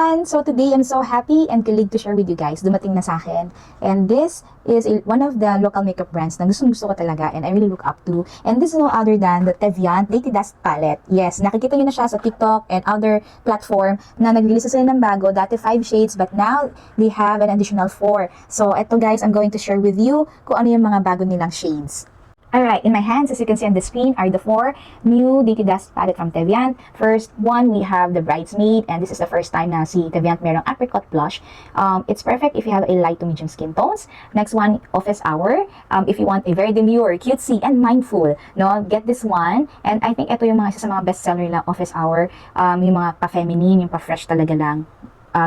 everyone! So today I'm so happy and kilig to share with you guys. Dumating na sa akin. And this is one of the local makeup brands na gusto ko talaga and I really look up to. And this is no other than the Teviant Deity Dust Palette. Yes, nakikita nyo na siya sa TikTok and other platform na nag-release sila ng bago. Dati 5 shades but now they have an additional 4. So eto guys, I'm going to share with you kung ano yung mga bago nilang shades. Alright, in my hands, as you can see on the screen, are the 4 new Deity Dust palette from Teviant. First one, we have the Bridesmaid, and this is the first time na si Teviant merong apricot blush. It's perfect if you have a light to medium skin tones. Next one, Office Hour. If you want a very demure, cutesy, and mindful, no, get this one. And I think ito yung mga isa sa mga bestseller lang, Office Hour. Yung mga pa-feminine, yung pa-fresh talaga lang.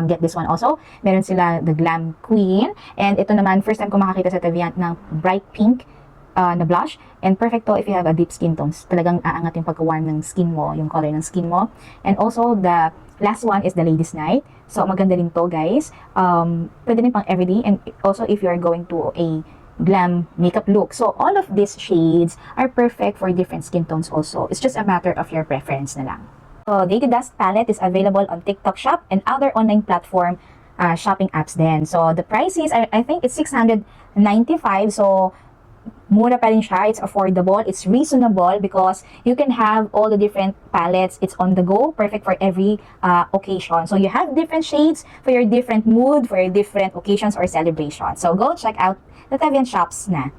Get this one also. Meron sila the Glam Queen. And ito naman, first time ko makakita sa Teviant ng bright pink na blush, and perfect to if you have a deep skin tones. Talagang aangat yung pagka-warm ng skin mo, yung color ng skin mo. And also, the last one is the Ladies Night. So, maganda rin to, guys. Pwede rin pang everyday, and also if you are going to a glam makeup look. So, all of these shades are perfect for different skin tones also. It's just a matter of your preference na lang. So, Deity Dust Palette is available on TikTok Shop and other online platform shopping apps then. So, the price is, I think it's $695. So, mura pa rin siya, it's affordable, it's reasonable because you can have all the different palettes, it's on the go, perfect for every occasion. So you have different shades for your different mood, for your different occasions or celebrations. So go check out the Teviant shops na.